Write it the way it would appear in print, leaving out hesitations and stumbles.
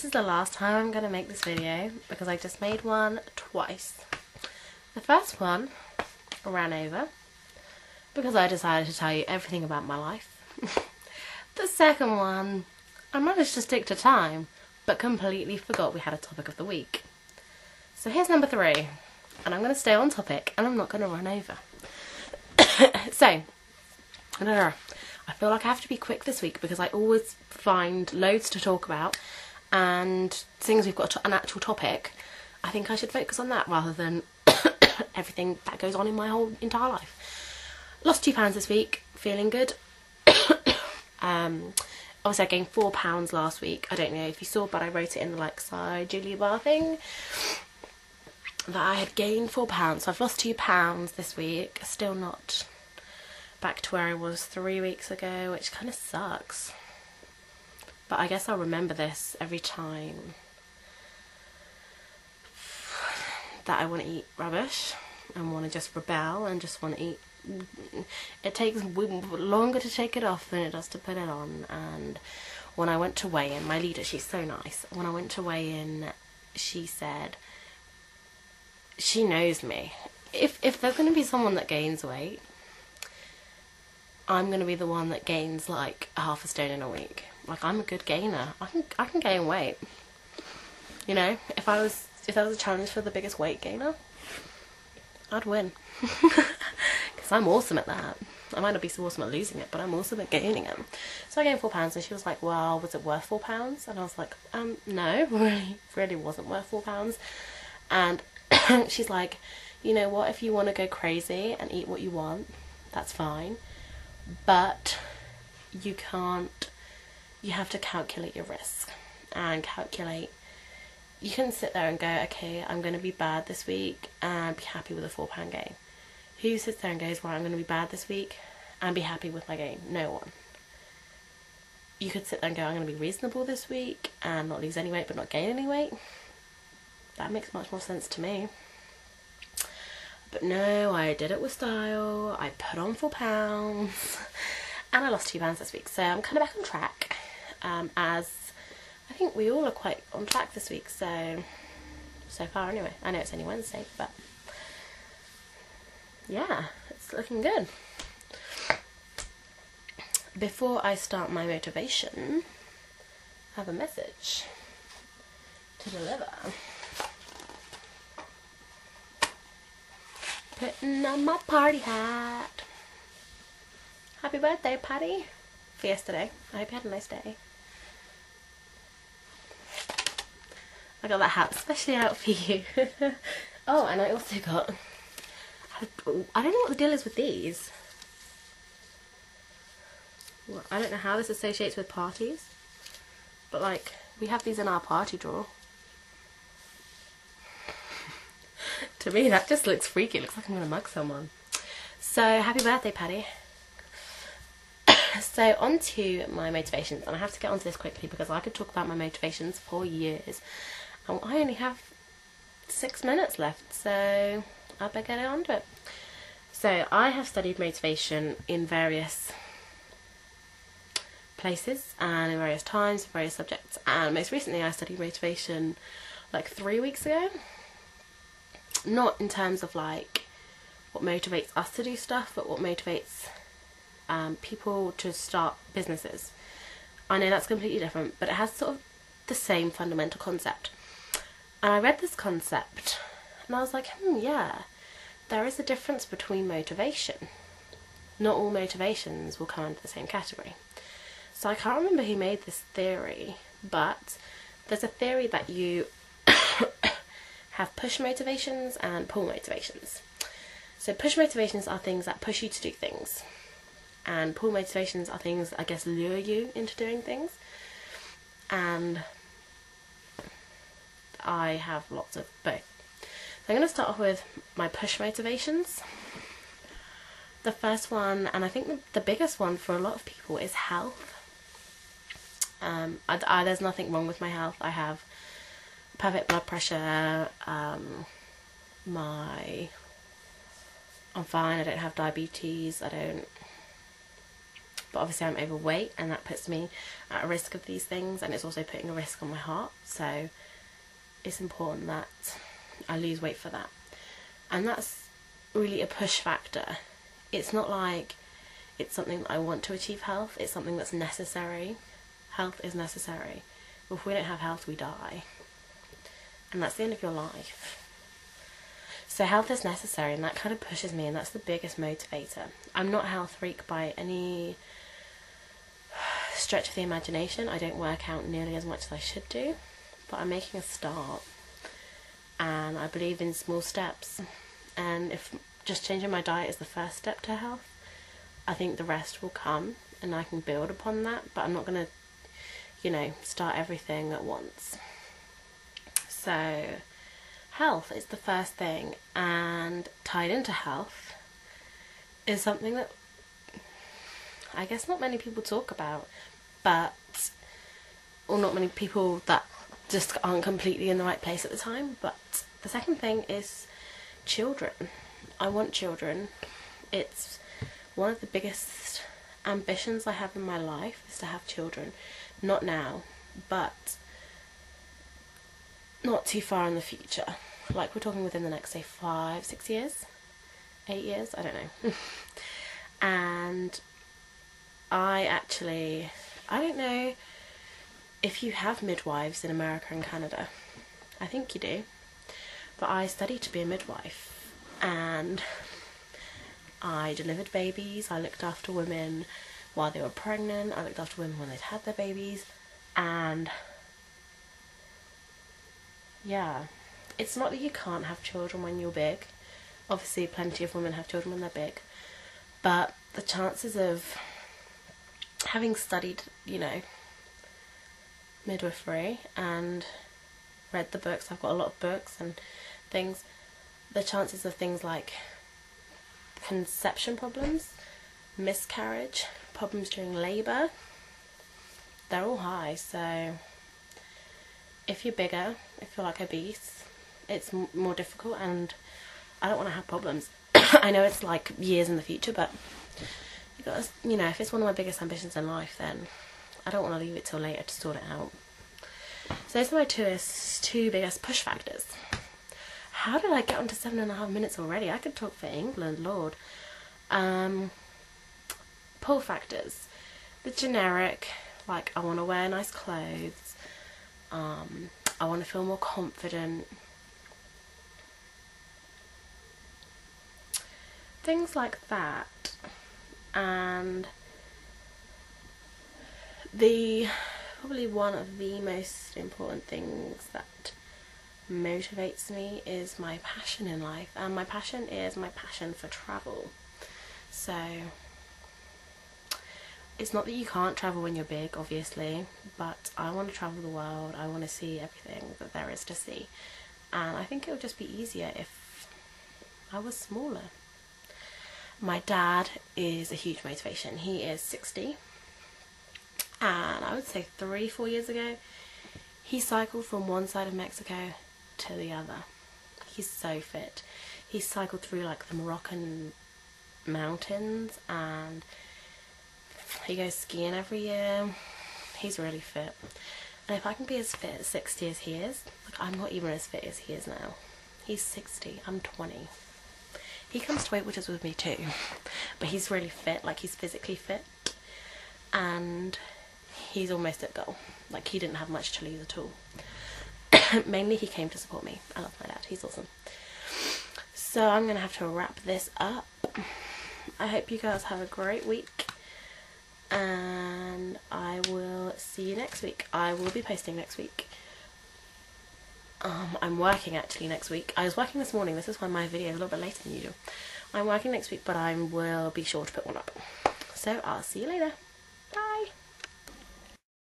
is the last time I'm going to make this video because I just made one twice. The first one ran over because I decided to tell you everything about my life. The second one, I managed to stick to time, but completely forgot we had a topic of the week. So here's number 3, and I'm going to stay on topic, and I'm not going to run over. So, I feel like I have to be quick this week because I always find loads to talk about, and seeing as we've got an actual topic, I think I should focus on that rather than everything that goes on in my whole entire life. Lost 2 pounds this week, feeling good. Obviously I gained 4 pounds last week. I don't know if you saw, but I wrote it in the like side Julia Bar thing that I had gained 4 pounds. So I've lost 2 pounds this week. Still not back to where I was 3 weeks ago, which kind of sucks. But I guess I'll remember this every time that I want to eat rubbish and want to just rebel and just want to eat. It takes longer to take it off than it does to put it on. And when I went to weigh in, my leader, she's so nice, when I went to weigh in, she said she knows me. If there's going to be someone that gains weight, I'm going to be the one that gains like half a stone in a week. Like, I'm a good gainer. I can gain weight. You know, if there was a challenge for the biggest weight gainer, I'd win. Because I'm awesome at that. I might not be so awesome at losing it, but I'm awesome at gaining it. So I gained 4 pounds, and she was like, well, was it worth 4 pounds? And I was like, no, really wasn't worth 4 pounds. And she's like, you know what, if you want to go crazy and eat what you want, that's fine. But you have to calculate your risk and calculate. You can sit there and go, okay, I'm going to be bad this week and be happy with a 4 pound gain. Who sits there and goes, well, I'm going to be bad this week and be happy with my gain? No one. You could sit there and go, I'm going to be reasonable this week and not lose any weight but not gain any weight. That makes much more sense to me. But no, I did it with style. I put on 4 pounds and I lost 2 pounds this week. So I'm kind of back on track, as I think we all are quite on track this week, so far anyway. I know it's only Wednesday, but yeah, it's looking good. Before I start my motivation, I have a message to deliver. Putting on my party hat. Happy birthday, Patty. For yesterday. I hope you had a nice day. I got that hat especially out for you. Oh, and I also got, I don't know what the deal is with these. Well, I don't know how this associates with parties, but like, we have these in our party drawer. To me that just looks freaky. It looks like I'm going to mug someone. So happy birthday, Patty. So on to my motivations, and I have to get onto this quickly because I could talk about my motivations for years. And I only have 6 minutes left, so I better get on to it. So I have studied motivation in various places and in various times, various subjects, and most recently I studied motivation like 3 weeks ago. Not in terms of like what motivates us to do stuff, but what motivates people to start businesses. I know that's completely different, but it has sort of the same fundamental concept. And I read this concept and I was like, yeah, there is a difference between motivation. Not all motivations will come under the same category. So I can't remember who made this theory, but there's a theory that you have push motivations and pull motivations. So push motivations are things that push you to do things, and pull motivations are things that I guess lure you into doing things. And I have lots of both. So I'm going to start off with my push motivations. The first one, and I think the biggest one for a lot of people, is health. There's nothing wrong with my health. I have perfect blood pressure. I'm fine. I don't have diabetes. I don't but obviously I'm overweight, and that puts me at a risk of these things, and it's also putting a risk on my heart. So it's important that I lose weight for that. And that's really a push factor. It's not like it's something that I want to achieve health, it's something that's necessary. Health is necessary. If we don't have health, we die. And that's the end of your life. So health is necessary, and that kind of pushes me, and that's the biggest motivator. I'm not a health freak by any stretch of the imagination. I don't work out nearly as much as I should do, but I'm making a start, and I believe in small steps. And if just changing my diet is the first step to health, I think the rest will come, and I can build upon that. But I'm not going to, you know, start everything at once. So health is the first thing, and tied into health is something that I guess not many people talk about, or not many people that just aren't completely in the right place at the time. But the second thing is children. I want children. It's one of the biggest ambitions I have in my life, is to have children. Not now, but not too far in the future. Like, we're talking within the next, say, 5, 6 years, 8 years, I don't know. And I don't know if you have midwives in America and Canada. I think you do. But I studied to be a midwife, and I delivered babies, I looked after women while they were pregnant, I looked after women when they'd had their babies, and yeah, it's not that you can't have children when you're big. Obviously plenty of women have children when they're big, but the chances of having studied, you know, midwifery and read the books, I've got a lot of books and things, the chances of things like conception problems, miscarriage, problems during labour, they're all high. So if you're bigger, if you're like obese, it's more difficult, and I don't want to have problems. I know it's like years in the future, but you got to, you know, if it's one of my biggest ambitions in life, then I don't want to leave it till later to sort it out. So those are my two biggest push factors. How did I get onto 7.5 minutes already? I could talk for England, Lord. Pull factors. The generic, like, I want to wear nice clothes. I want to feel more confident. Things like that. And probably one of the most important things that motivates me is my passion in life, and my passion is my passion for travel. So it's not that you can't travel when you're big, obviously, but I want to travel the world. I want to see everything that there is to see, and I think it would just be easier if I was smaller. My dad is a huge motivation. He is 60, and I would say 3-4 years ago he cycled from one side of Mexico to the other. He's so fit. He cycled through like the Moroccan mountains, and he goes skiing every year. He's really fit. And if I can be as fit at 60 as he is, like, I'm not even as fit as he is now. He's 60, I'm 20. He comes to Weight Watchers with me too, but he's really fit, like he's physically fit, and he's almost at goal. Like, he didn't have much to lose at all. Mainly he came to support me. I love my dad, he's awesome. So I'm gonna have to wrap this up. I hope you guys have a great week, and I will see you next week. I will be posting next week. I'm working actually next week. I was working this morning, this is why my video is a little bit later than usual. I'm working next week, but I will be sure to put one up. So I'll see you later. Bye!